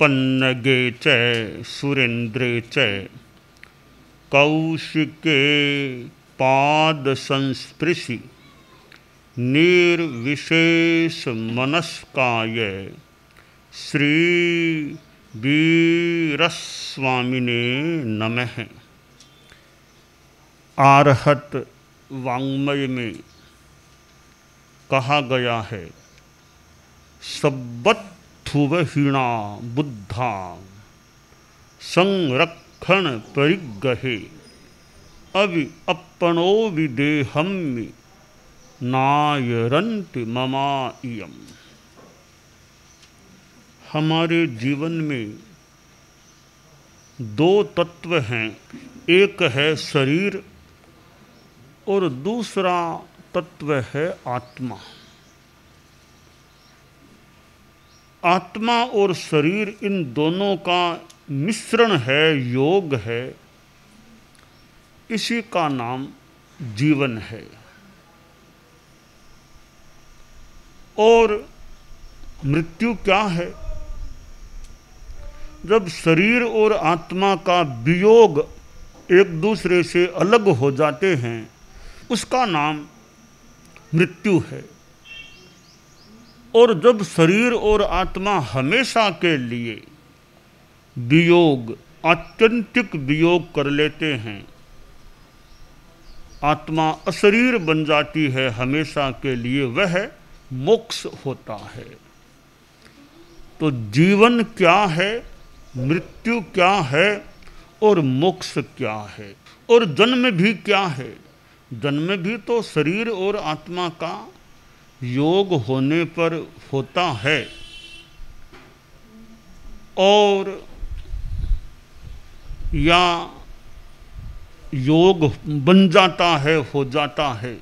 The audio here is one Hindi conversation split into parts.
पन्नगे च सुरेन्द्रे च कौशिके पाद संस्पृशि निर्विशेष मनस्काय श्री वीरस्वामिने नमः। आरहत वाङ्मय में कहा गया है, सब्बत्थुवहीणा बुद्धा संरक्षण परिगहे अवि अपनो विदेहम नायरन्ति ममा इयम। हमारे जीवन में दो तत्व हैं, एक है शरीर और दूसरा तत्व है आत्मा। आत्मा और शरीर इन दोनों का मिश्रण है, योग है, इसी का नाम जीवन है। और मृत्यु क्या है? जब शरीर और आत्मा का वियोग एक दूसरे से अलग हो जाते हैं, उसका नाम मृत्यु है। और जब शरीर और आत्मा हमेशा के लिए वियोग, आत्यंतिक वियोग कर लेते हैं, आत्मा अशरीर बन जाती है हमेशा के लिए, वह मोक्ष होता है। तो जीवन क्या है, मृत्यु क्या है और मोक्ष क्या है? और जन्म भी क्या है? जन्म भी तो शरीर और आत्मा का योग होने पर होता है। और या योग बन जाता है, हो जाता है।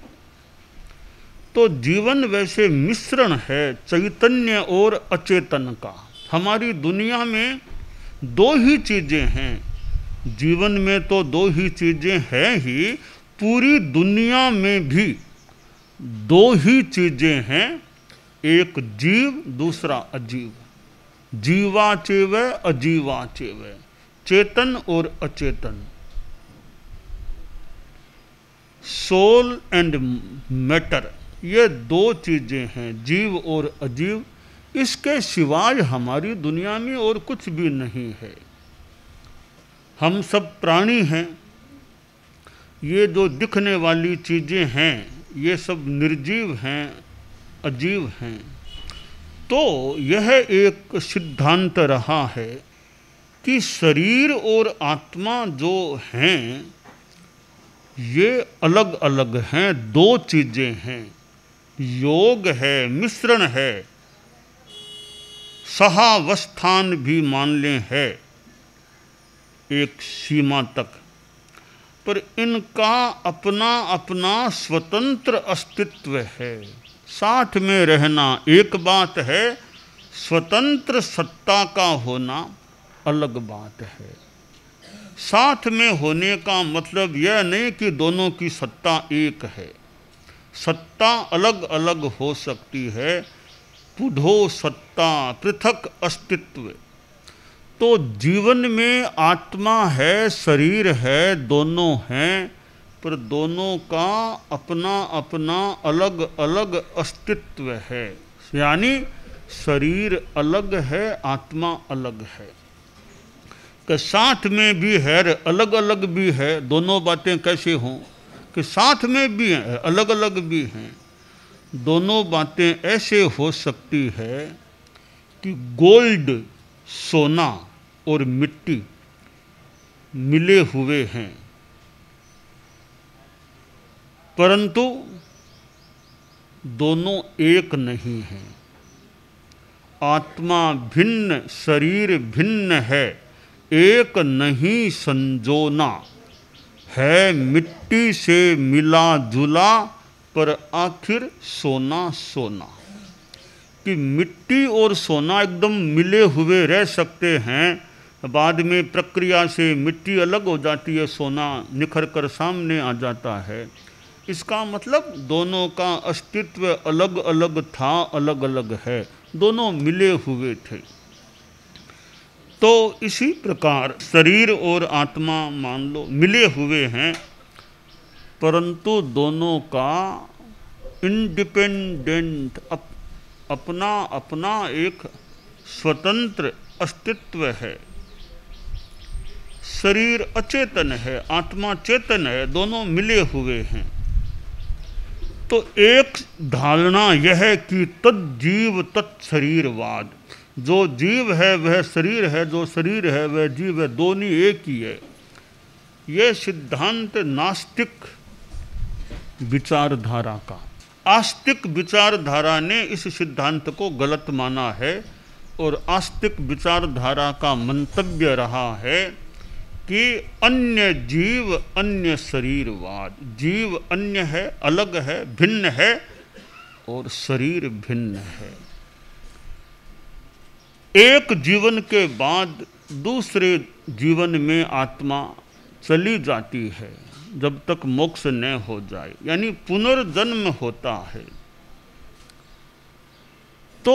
तो जीवन वैसे मिश्रण है चैतन्य और अचेतन का। हमारी दुनिया में दो ही चीज़ें हैं, जीवन में तो दो ही चीज़ें हैं ही, पूरी दुनिया में भी दो ही चीज़ें हैं, एक जीव दूसरा अजीव। जीवा चेव अजीवा चेव, चेतन और अचेतन। सोल एंड मैटर, ये दो चीज़ें हैं, जीव और अजीव। इसके सिवाय हमारी दुनिया में और कुछ भी नहीं है। हम सब प्राणी हैं। ये जो दिखने वाली चीज़ें हैं, ये सब निर्जीव हैं, अजीव हैं। तो यह एक सिद्धांत रहा है कि शरीर और आत्मा जो हैं, ये अलग अलग हैं, दो चीज़ें हैं। योग है, मिश्रण है, सहावस्थान भी मान लें है एक सीमा तक, पर इनका अपना अपना स्वतंत्र अस्तित्व है। साथ में रहना एक बात है, स्वतंत्र सत्ता का होना अलग बात है। साथ में होने का मतलब यह नहीं कि दोनों की सत्ता एक है। सत्ता अलग अलग हो सकती है, पुढो सत्ता पृथक अस्तित्व। तो जीवन में आत्मा है, शरीर है, दोनों हैं, पर दोनों का अपना अपना अलग अलग अस्तित्व है। यानी शरीर अलग है, आत्मा अलग है। कि साथ में भी है, अलग अलग भी है। दोनों बातें कैसे हों कि साथ में भी है, अलग अलग भी हैं? दोनों बातें ऐसे हो सकती है कि गोल्ड, सोना और मिट्टी मिले हुए हैं, परंतु दोनों एक नहीं हैं। आत्मा भिन्न, शरीर भिन्न है, एक नहीं संजोना है। मिट्टी से मिला जुला पर आखिर सोना सोना। कि मिट्टी और सोना एकदम मिले हुए रह सकते हैं, बाद में प्रक्रिया से मिट्टी अलग हो जाती है, सोना निखर कर सामने आ जाता है। इसका मतलब दोनों का अस्तित्व अलग अलग था, अलग अलग है, दोनों मिले हुए थे। तो इसी प्रकार शरीर और आत्मा मान लो मिले हुए हैं, परंतु दोनों का इंडिपेंडेंट अपना अपना एक स्वतंत्र अस्तित्व है। शरीर अचेतन है, आत्मा चेतन है, दोनों मिले हुए हैं। तो एक धारणा यह है कि तज्जीव तत्शरीरवाद, जो जीव है वह शरीर है, जो शरीर है वह जीव है, दोनों एक ही है। यह सिद्धांत नास्तिक विचारधारा का, आस्तिक विचारधारा ने इस सिद्धांत को गलत माना है और आस्तिक विचारधारा का मंतव्य रहा है कि अन्य जीव अन्य शरीरवाद, जीव अन्य है, अलग है, भिन्न है और शरीर भिन्न है। एक जीवन के बाद दूसरे जीवन में आत्मा चली जाती है जब तक मोक्ष न हो जाए, यानी पुनर्जन्म होता है। तो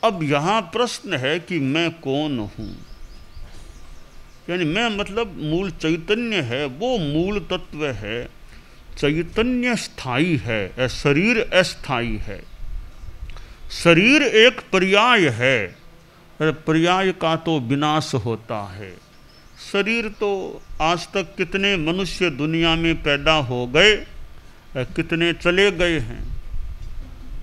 अब यहाँ प्रश्न है कि मैं कौन हूँ, यानी मैं मतलब मूल चैतन्य है, वो मूल तत्व है। चैतन्य स्थायी है, शरीर अस्थायी है। शरीर एक पर्याय है, पर्याय का तो विनाश होता है। शरीर तो आज तक कितने मनुष्य दुनिया में पैदा हो गए, कितने चले गए हैं,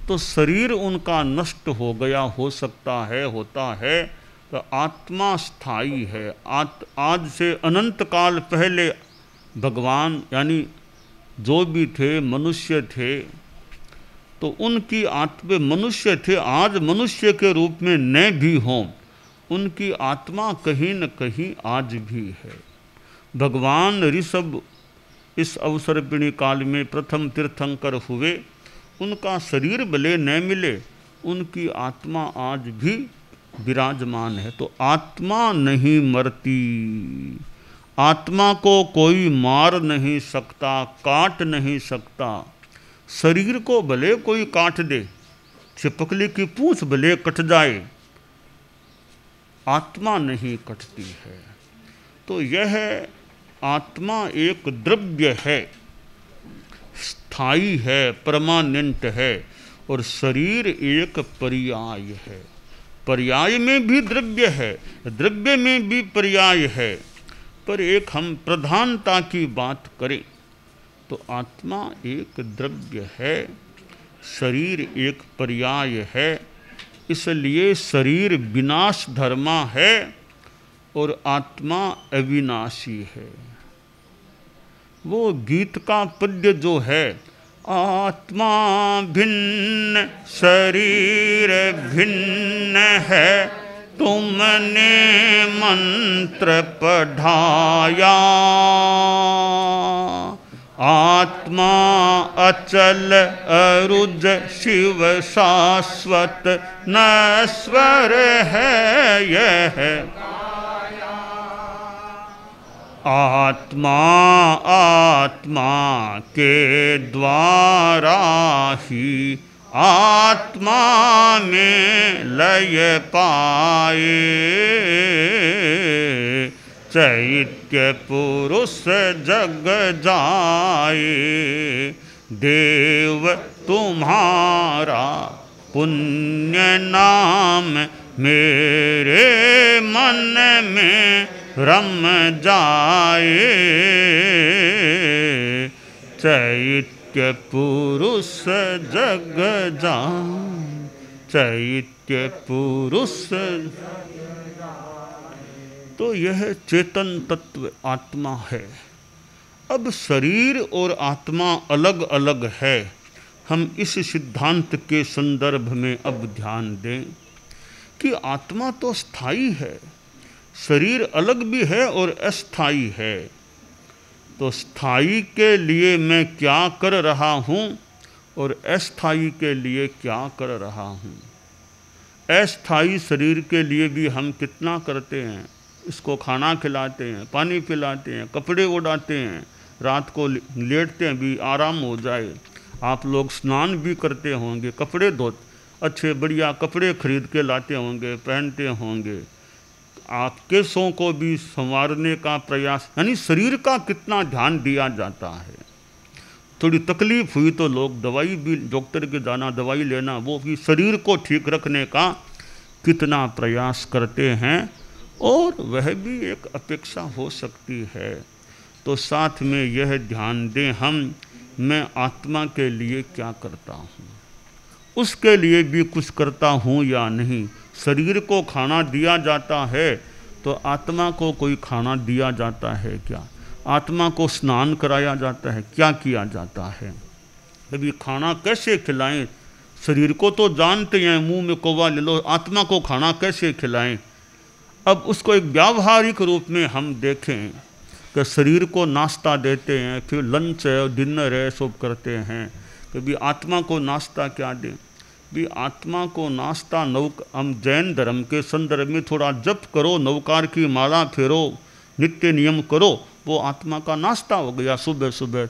तो शरीर उनका नष्ट हो गया हो सकता है, होता है। तो आत्मा स्थायी है। आज से अनंत काल पहले भगवान यानी जो भी थे मनुष्य थे, तो उनकी आत्मा मनुष्य थे, आज मनुष्य के रूप में न भी हों, उनकी आत्मा कहीं न कहीं आज भी है। भगवान ऋषभ इस अवसर्पिणी काल में प्रथम तीर्थंकर हुए, उनका शरीर भले न मिले, उनकी आत्मा आज भी विराजमान है। तो आत्मा नहीं मरती, आत्मा को कोई मार नहीं सकता, काट नहीं सकता। शरीर को भले कोई काट दे, छिपकली की पूंछ भले कट जाए, आत्मा नहीं कटती है। तो यह आत्मा एक द्रव्य है, स्थायी है, परमानेंट है, और शरीर एक पर्याय है। पर्याय में भी द्रव्य है, द्रव्य में भी पर्याय है। पर एक हम प्रधानता की बात करें तो आत्मा एक द्रव्य है, शरीर एक पर्याय है। इसलिए शरीर विनाश धर्मा है और आत्मा अविनाशी है। वो गीत का पद्य जो है, आत्मा भिन्न शरीर भिन्न है, तुमने मंत्र पढ़ाया। आत्मा अचल अरुज शिव शाश्वत नश्वर है यह। आत्मा आत्मा के द्वारा ही आत्मा में लय पाए। चैत्य पुरुष जग जाए, देव तुम्हारा पुण्य नाम मेरे मन में रम जाए। चैत्य पुरुष जग जाए, चैत्य पुरुष। तो यह चेतन तत्व आत्मा है। अब शरीर और आत्मा अलग अलग है। हम इस सिद्धांत के संदर्भ में अब ध्यान दें कि आत्मा तो स्थायी है, शरीर अलग भी है और अस्थायी है। तो स्थायी के लिए मैं क्या कर रहा हूँ और अस्थायी के लिए क्या कर रहा हूँ। अस्थायी शरीर के लिए भी हम कितना करते हैं, इसको खाना खिलाते हैं, पानी पिलाते हैं, कपड़े उड़ाते हैं, रात को लेटते हैं भी आराम हो जाए। आप लोग स्नान भी करते होंगे, कपड़े धो अच्छे बढ़िया कपड़े खरीद के लाते होंगे, पहनते होंगे, आप केसों को भी संवारने का प्रयास, यानी शरीर का कितना ध्यान दिया जाता है। थोड़ी तकलीफ हुई तो लोग दवाई भी, डॉक्टर के जाना, दवाई लेना, वो भी शरीर को ठीक रखने का कितना प्रयास करते हैं, और वह भी एक अपेक्षा हो सकती है। तो साथ में यह ध्यान दें हम, मैं आत्मा के लिए क्या करता हूँ, उसके लिए भी कुछ करता हूँ या नहीं। शरीर को खाना दिया जाता है तो आत्मा को कोई खाना दिया जाता है क्या? आत्मा को स्नान कराया जाता है, क्या किया जाता है? कभी खाना कैसे खिलाएं? शरीर को तो जानते हैं, मुंह में कौवा ले लो, आत्मा को खाना कैसे खिलाएं? अब उसको एक व्यावहारिक रूप में हम देखें कि शरीर को नाश्ता देते हैं, फिर लंच है, डिनर है, सब करते हैं। कभी आत्मा को नाश्ता क्या दें? भी आत्मा को नाश्ता हम जैन धर्म के संदर्भ में थोड़ा जप करो, नवकार की माला फेरो, नित्य नियम करो, वो आत्मा का नाश्ता हो गया। सुबह सुबह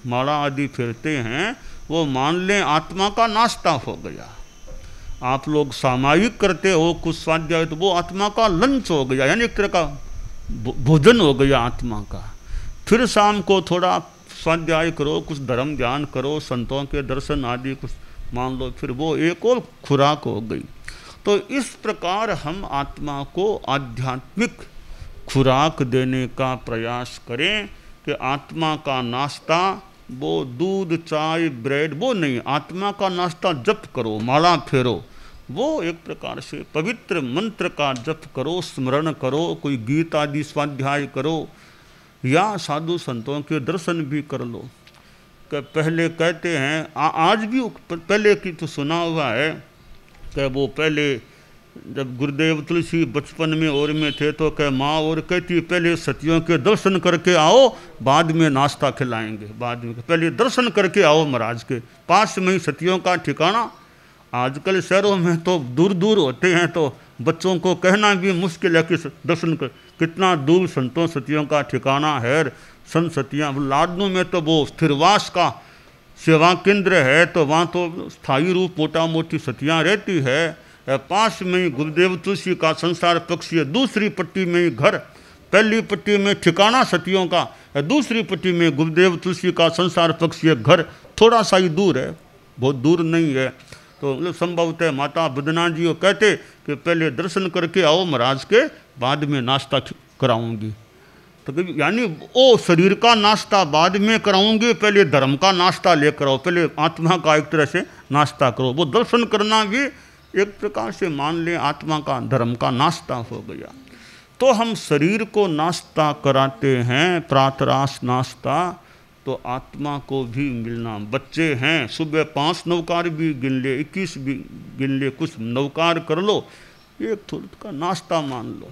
माला आदि फेरते हैं, वो मान लें आत्मा का नाश्ता हो गया। आप लोग सामायिक करते हो कुछ स्वाध्याय, तो वो आत्मा का लंच हो गया, यानी एक तरह का भोजन हो गया आत्मा का। फिर शाम को थोड़ा स्वाध्याय करो, कुछ धर्म ज्ञान करो, संतों के दर्शन आदि कुछ मान लो, फिर वो एक और खुराक हो गई। तो इस प्रकार हम आत्मा को आध्यात्मिक खुराक देने का प्रयास करें कि आत्मा का नाश्ता वो दूध, चाय, ब्रेड वो नहीं, आत्मा का नाश्ता जप करो, माला फेरो, वो एक प्रकार से पवित्र मंत्र का जप करो, स्मरण करो, कोई गीत आदि स्वाध्याय करो, या साधु संतों के दर्शन भी कर लो। पहले कहते हैं, आज भी पहले की तो सुना हुआ है कि वो पहले जब गुरुदेव तुलसी बचपन में और में थे तो कह माँ और कहती पहले सतियों के दर्शन करके आओ, बाद में नाश्ता खिलाएंगे, बाद में पहले दर्शन करके आओ महाराज के पास में ही सतियों का ठिकाना। आजकल शहरों में तो दूर दूर होते हैं, तो बच्चों को कहना भी मुश्किल है कि दर्शन कर, कितना दूर संतों सतियों का ठिकाना है। संत सतियाँ लाडनू में तो वो स्थिरवास का सेवा केंद्र है, तो वहाँ तो स्थायी रूप मोटा मोटी सतियाँ रहती है। पास में ही गुरुदेव तुलसी का संसार पक्ष है, दूसरी पट्टी में ही घर, पहली पट्टी में ठिकाना सतियों का, दूसरी पट्टी में गुरुदेव तुलसी का संसार पक्ष है घर, थोड़ा सा ही दूर है, बहुत दूर नहीं है। तो मतलब संभवतः माता बदना जी वो कहते कि पहले दर्शन करके आओ महाराज के, बाद में नाश्ता कराऊंगी। तो यानी ओ शरीर का नाश्ता बाद में कराऊंगी, पहले धर्म का नाश्ता लेकर आओ, पहले आत्मा का एक तरह से नाश्ता करो। वो दर्शन करना भी एक प्रकार से मान लें आत्मा का धर्म का नाश्ता हो गया। तो हम शरीर को नाश्ता कराते हैं, प्रातराश नाश्ता, तो आत्मा को भी मिलना। बच्चे हैं, सुबह 5 नवकार भी गिन ले, 21 भी गिन ले, कुछ नवकार कर लो, एक थोड़ा का नाश्ता मान लो।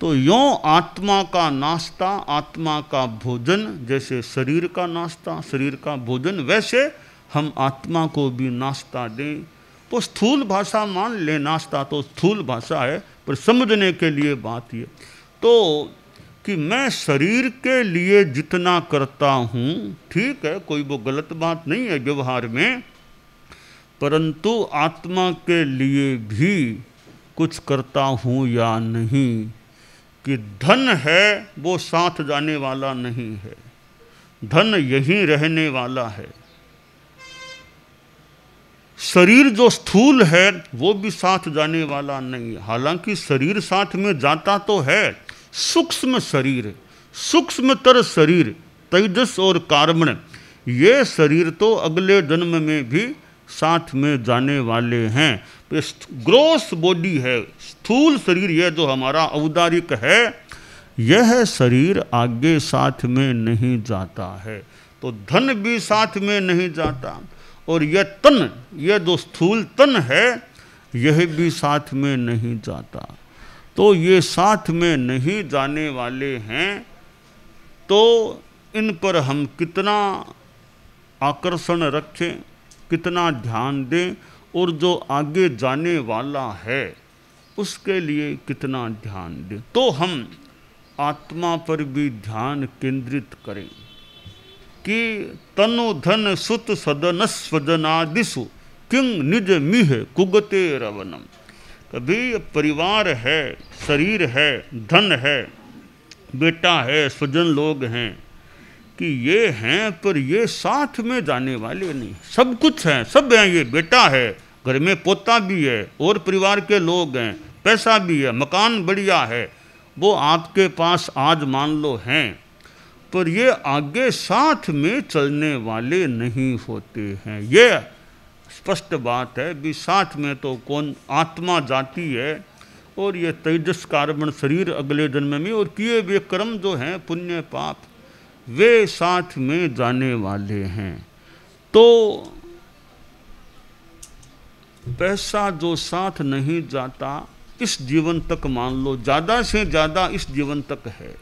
तो यों आत्मा का नाश्ता, आत्मा का भोजन, जैसे शरीर का नाश्ता, शरीर का भोजन, वैसे हम आत्मा को भी नाश्ता दें। तो स्थूल भाषा मान ले, नाश्ता तो स्थूल भाषा है, पर समझने के लिए बात ये तो कि मैं शरीर के लिए जितना करता हूँ, ठीक है, कोई वो गलत बात नहीं है व्यवहार में, परंतु आत्मा के लिए भी कुछ करता हूँ या नहीं। कि धन है वो साथ जाने वाला नहीं है, धन यहीं रहने वाला है। शरीर जो स्थूल है वो भी साथ जाने वाला नहीं है, हालांकि शरीर साथ में जाता तो है। सूक्ष्म शरीर, सूक्ष्मतर शरीर, तेजस और कार्बन, ये शरीर तो अगले जन्म में भी साथ में जाने वाले हैं। ग्रोस बॉडी है, स्थूल शरीर, यह जो हमारा औदारिक है, यह शरीर आगे साथ में नहीं जाता है। तो धन भी साथ में नहीं जाता, और यह तन, यह जो स्थूल तन है, यह भी साथ में नहीं जाता। तो ये साथ में नहीं जाने वाले हैं, तो इन पर हम कितना आकर्षण रखें, कितना ध्यान दें, और जो आगे जाने वाला है उसके लिए कितना ध्यान दें। तो हम आत्मा पर भी ध्यान केंद्रित करें कि तनु धन सुत सदन स्वजनादिषु किंग निज मिह कुगते रवनम। कभी परिवार है, शरीर है, धन है, बेटा है, स्वजन लोग हैं कि ये हैं, पर ये साथ में जाने वाले नहीं। सब कुछ हैं, सब हैं, ये बेटा है, घर में पोता भी है और परिवार के लोग हैं, पैसा भी है, मकान बढ़िया है, वो आपके पास आज मान लो हैं, पर ये आगे साथ में चलने वाले नहीं होते हैं। ये स्पष्ट बात है भी साथ में तो कौन, आत्मा जाती है और ये तेजस कार्बन शरीर अगले जन्म में और किए वे कर्म जो हैं पुण्य पाप वे साथ में जाने वाले हैं। तो पैसा जो साथ नहीं जाता इस जीवन तक, मान लो ज़्यादा से ज़्यादा इस जीवन तक है,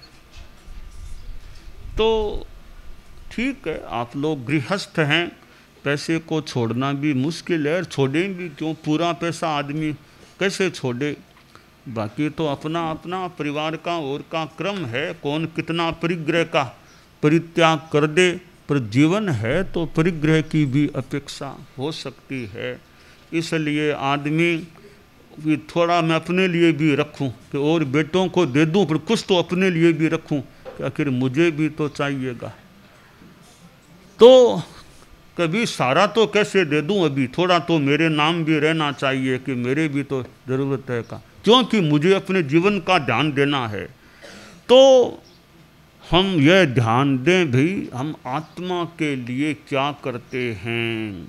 तो ठीक है, आप लोग गृहस्थ हैं, पैसे को छोड़ना भी मुश्किल है, छोड़ें भी क्यों, पूरा पैसा आदमी कैसे छोड़े। बाकी तो अपना अपना परिवार का और का क्रम है, कौन कितना परिग्रह का परित्याग कर दे, पर जीवन है तो परिग्रह की भी अपेक्षा हो सकती है। इसलिए आदमी कि थोड़ा मैं अपने लिए भी रखूं कि और बेटों को दे दूं, पर कुछ तो अपने लिए भी रखूं कि आखिर मुझे भी तो चाहिएगा। तो कभी सारा तो कैसे दे दूं, अभी थोड़ा तो मेरे नाम भी रहना चाहिए कि मेरे भी तो ज़रूरत है का, क्योंकि मुझे अपने जीवन का ध्यान देना है। तो हम यह ध्यान दें भाई हम आत्मा के लिए क्या करते हैं,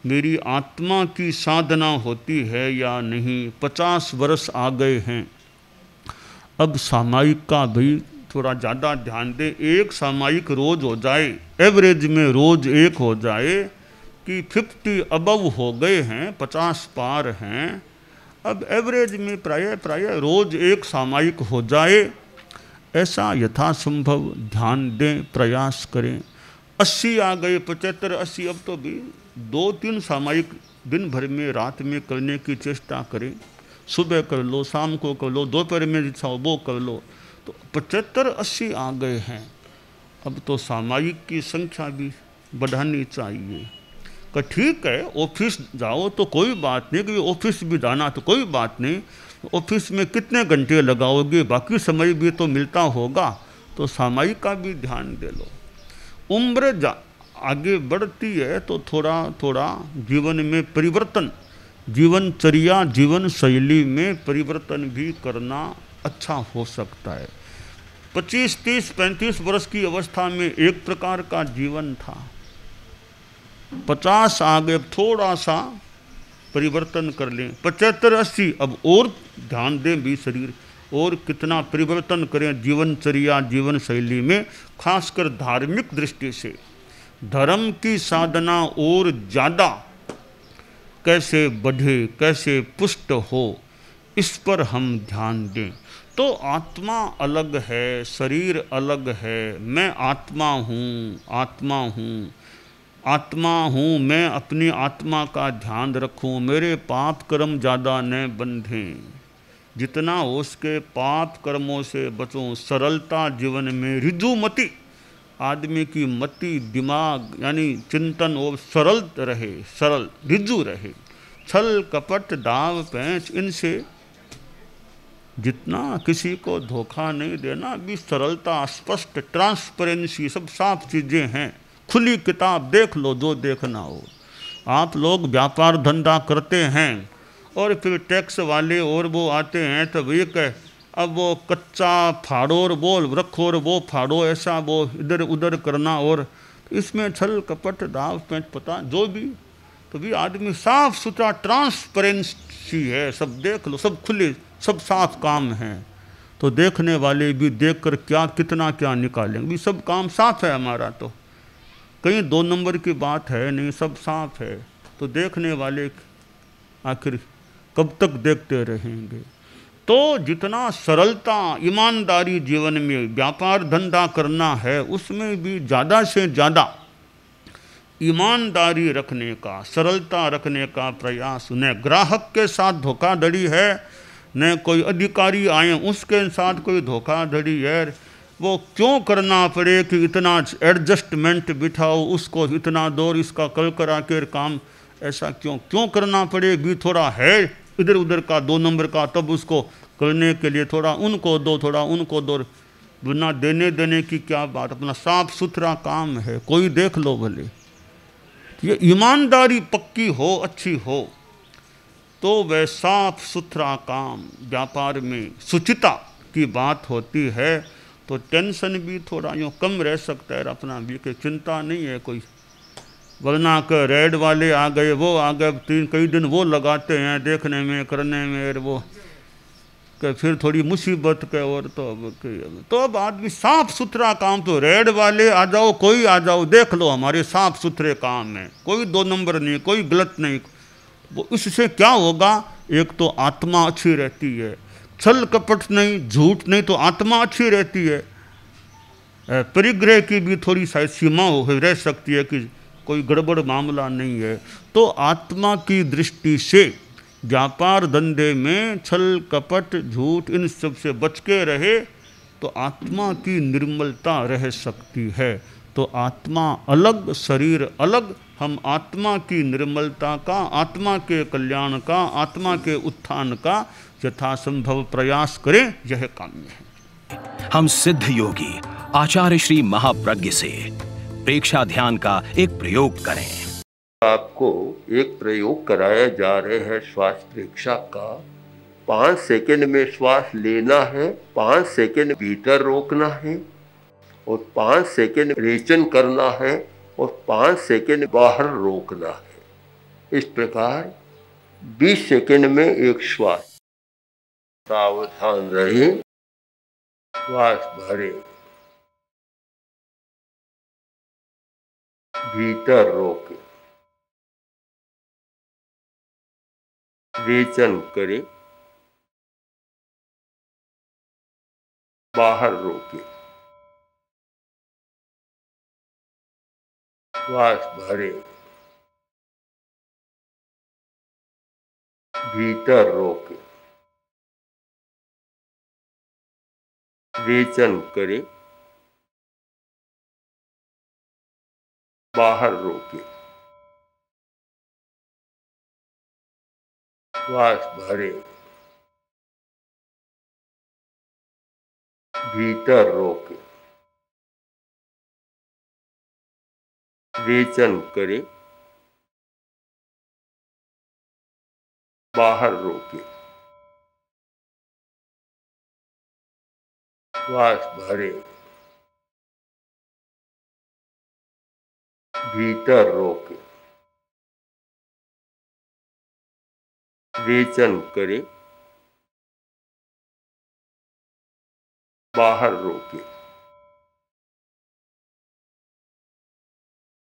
मेरी आत्मा की साधना होती है या नहीं। 50 वर्ष आ गए हैं, अब सामायिक का भी थोड़ा ज़्यादा ध्यान दें। एक सामायिक रोज हो जाए, एवरेज में रोज एक हो जाए कि 50 अबव हो गए हैं, 50 पार हैं, अब एवरेज में प्राय रोज एक सामायिक हो जाए, ऐसा यथासंभव ध्यान दें, प्रयास करें। 80 आ गए, 75, 80, अब तो भी 2-3 सामायिक दिन भर में रात में करने की चेष्टा करें। सुबह कर लो, शाम को कर लो, दोपहर में जितना वो कर लो। तो 75-80 आ गए हैं, अब तो सामायिक की संख्या भी बढ़ानी चाहिए। कि ठीक है ऑफिस जाओ तो कोई बात नहीं, कि ऑफिस भी जाना तो कोई बात नहीं, ऑफिस में कितने घंटे लगाओगे, बाकी समय भी तो मिलता होगा, तो सामायिक का भी ध्यान दे लो। उम्र आगे बढ़ती है तो थोड़ा थोड़ा जीवन में परिवर्तन, जीवनचर्या जीवन शैली में परिवर्तन भी करना अच्छा हो सकता है। 25, 30, 35 वर्ष की अवस्था में एक प्रकार का जीवन था, 50 आ गए, अब थोड़ा सा परिवर्तन कर लें। 75, 80 अब और ध्यान दें भी शरीर और कितना परिवर्तन करें जीवनचर्या जीवन शैली में, खासकर धार्मिक दृष्टि से धर्म की साधना और ज़्यादा कैसे बढ़े, कैसे पुष्ट हो, इस पर हम ध्यान दें। तो आत्मा अलग है, शरीर अलग है, मैं आत्मा हूँ, आत्मा हूँ, आत्मा हूँ, मैं अपनी आत्मा का ध्यान रखूँ, मेरे पाप कर्म ज़्यादा न बंधें, जितना हो सके पाप कर्मों से बचूँ, सरलता जीवन में, ऋजुमति आदमी की मति दिमाग यानी चिंतन और सरल रहे, सरल ऋजु रहे, छल कपट दाव पैंच इनसे जितना किसी को धोखा नहीं देना, भी सरलता, स्पष्ट, ट्रांसपेरेंसी, सब साफ चीज़ें हैं, खुली किताब देख लो जो देखना हो। आप लोग व्यापार धंधा करते हैं और फिर टैक्स वाले और वो आते हैं तो वे कह अब वो कच्चा फाड़ो और वो रखो और वो फाड़ो, ऐसा वो इधर उधर करना, और इसमें छल कपट दाव पैंच पता जो भी, तो भी आदमी साफ सुथरा ट्रांसपेरेंसी है, सब देख लो, सब खुले, सब साफ काम है। तो देखने वाले भी देखकर क्या कितना क्या निकालेंगे, भी सब काम साफ है हमारा, तो कहीं 2 नंबर की बात है नहीं, सब साफ है। तो देखने वाले आखिर कब तक देखते रहेंगे। तो जितना सरलता ईमानदारी जीवन में व्यापार धंधा करना है, उसमें भी ज़्यादा से ज़्यादा ईमानदारी रखने का, सरलता रखने का प्रयास। न ग्राहक के साथ धोखाधड़ी है, न कोई अधिकारी आए उसके साथ कोई धोखाधड़ी है। वो क्यों करना पड़े कि इतना एडजस्टमेंट बिठाओ, उसको इतना दौर, इसका कल करा के काम, ऐसा क्यों करना पड़े। भी थोड़ा है इधर उधर का 2 नंबर का, तब उसको करने के लिए थोड़ा उनको दो, थोड़ा उनको दो, बिना देने देने की क्या बात। अपना साफ सुथरा काम है, कोई देख लो भले। ये ईमानदारी पक्की हो, अच्छी हो, तो वह साफ सुथरा काम व्यापार में शुचिता की बात होती है, तो टेंशन भी थोड़ा यूँ कम रह सकता है, अपना भी कोई चिंता नहीं है कोई। वरना के रेड वाले आ गए, वो आ गए, कई दिन वो लगाते हैं देखने में करने में, वो कि फिर थोड़ी मुसीबत के। और तो अब आदमी साफ सुथरा काम, तो रेड वाले आ जाओ, कोई आ जाओ, देख लो हमारे साफ सुथरे काम है, कोई 2 नंबर नहीं, कोई गलत नहीं। वो इससे क्या होगा, एक तो आत्मा अच्छी रहती है, छल कपट नहीं, झूठ नहीं, तो आत्मा अच्छी रहती है। परिग्रह की भी थोड़ी शायद सीमा रह सकती है कि कोई गड़बड़ मामला नहीं है। तो आत्मा की दृष्टि से व्यापार धंधे में छल कपट झूठ इन सब से बच के रहे, तो आत्मा की निर्मलता रह सकती है। तो आत्मा अलग, शरीर अलग। हम आत्मा की निर्मलता का, आत्मा के कल्याण का, आत्मा के उत्थान का यथासंभव प्रयास करें, यह काम्य है। हम सिद्ध योगी आचार्य श्री महाप्रज्ञ से प्रेक्षा ध्यान का एक प्रयोग करें। आपको एक प्रयोग कराया जा रहे हैं श्वास प्रेक्षा का। 5 सेकंड में श्वास लेना है, 5 सेकंड भीतर रोकना है और 5 सेकंड रेचन करना है और 5 सेकंड बाहर रोकना है। इस प्रकार 20 सेकंड में एक श्वास। सावधान रहे, श्वास भरे, भीतर रोके, रेचन करे, बाहर रोके, श्वास भरे, भीतर रोके, रेचन करे, बाहर रोके, श्वास भरे, भीतर रोके, रेचन करे, बाहर रोके, श्वास भरे, भीतर रोके, रेचन करे, बाहर रोके,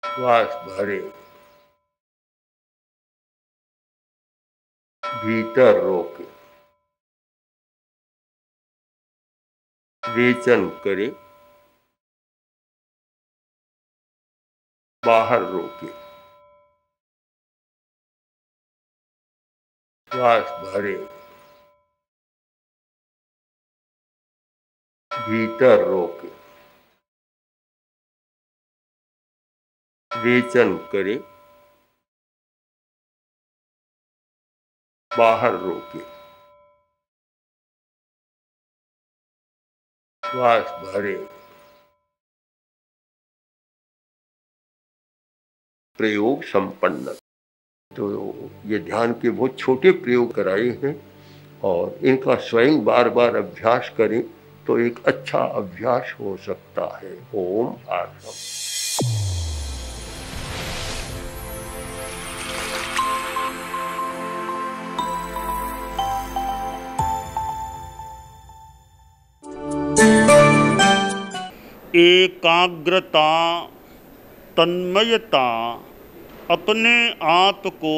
श्वास भरे, भीतर रोके, रेचन करे, बाहर रोके, श्वास भरे, भीतर रोके, रेचन करे, बाहर रोके, श्वास भरे। प्रयोग संपन्न। तो ये ध्यान के बहुत छोटे प्रयोग कराए हैं और इनका स्वयं बार बार अभ्यास करें तो एक अच्छा अभ्यास हो सकता है। ओम आत्मा। एकाग्रता, तन्मयता, अपने आप को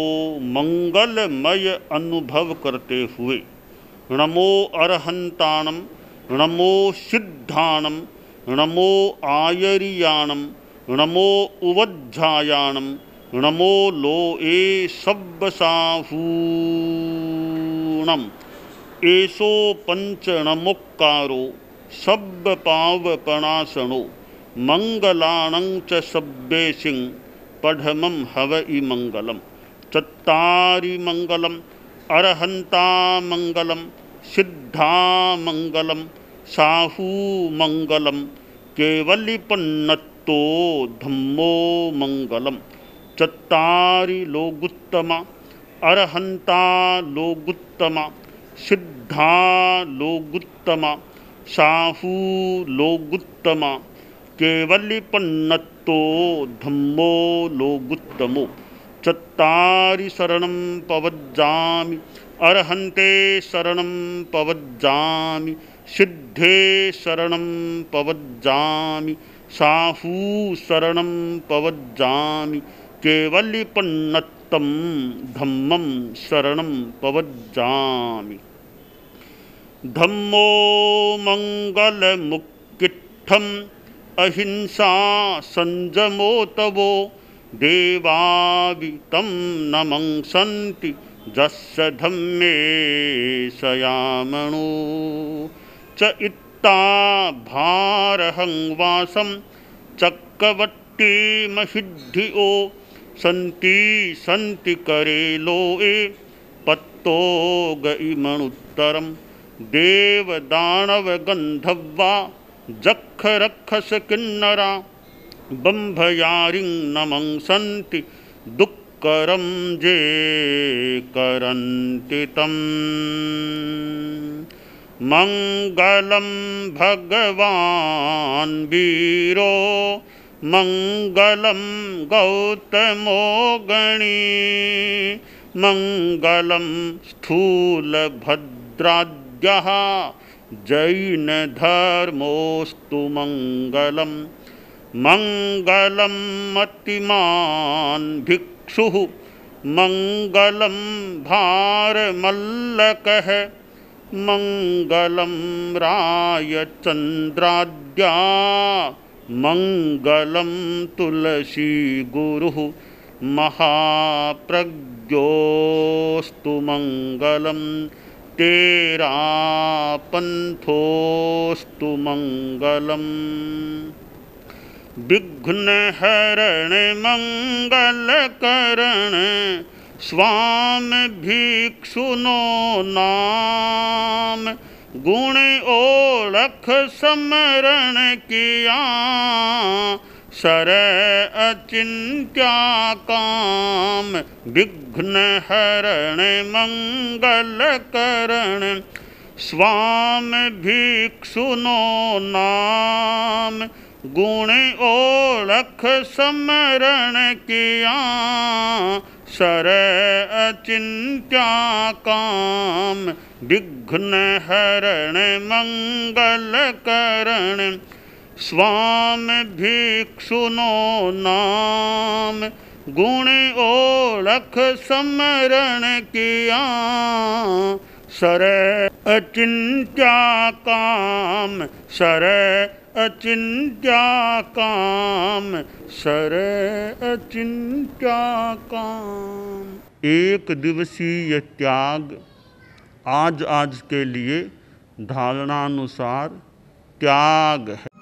मंगलमय अनुभव करते हुए नमो अरहंताणम, नमो सिद्धाणम, नमो आयरियाणम, नमो उवज्झायाणम, नमो लोए सब्बसाहूणम, एसो पंचणमुक्कारो सब्ब पावपणासणो मंगलाणं च सब्बेसिं पढ़मं हवइ मंगलम। चत्तारि मंगलम अरहंता मंगलम सिद्धा मंगलम साहू मंगलम केवलिपन्नतो धम्मो मंगलम चत्तारि लोगुत्तमा अरहंता लोगुत्तमा सिद्धा लोगुत्तमा साहू लोगुत्तमा केवलिपन्नतो धम्मो लोगुत्तमो चत्तारि शरणं पवज्जामि अरहन्ते शरणं पवज्जामि सिद्धे शरणं पवज्जामि साहू शरणं पवज्जामि केवलिपन्नतं धम्मं शरणं पवज्जामि। धम्मो मंगलमुक्किट्ठम् अहिंसा संजमो तवो देवावितं नमंसन्ति जस्य धम्मे सयामणो च इत्ता भारहं वासं चक्रवट्टी महिद्धियो सन्ति सन्ति करेलोए पत्तो गइमणुत्तरं देवदानवगन्धर्वा जक्ष रक्षस किन्नरा बंभयारिं नमंसन्ति दुःकरं जे करन्ति तम्। मंगलं भगवान् वीरो मंगलं गौतमो गणी मंगलं स्थूलभद्राद्यः जैन धर्मोस्तु मंगलम मंगलम मतिमान भिक्षुः मंगलम भारमल्लकः मंगलम रायचंद्राद्या मंगलम तुलसी गुरुः महाप्रज्ञोस्तु मंगलम तेरा पंथोस्तु मंगलम। विघ्नहरण मंगलकरण स्वामी भिक्षुनो नाम गुण ओळख समरण किया सर अचिंत्या काम। विघ्नहरण मंगलकरण स्वामी भिक्षुनो नाम गुण ओळख समरण किया सर अचिंत्या काम। विघ्नहरण मंगलकरण स्वामी भिक्षुनो नाम गुण ओळख समरण किया सर अचिंत्या काम। सर अचिंत्या काम सर अचिंत्या काम। एक दिवसीय त्याग आज आज के लिए धारणानुसार त्याग है।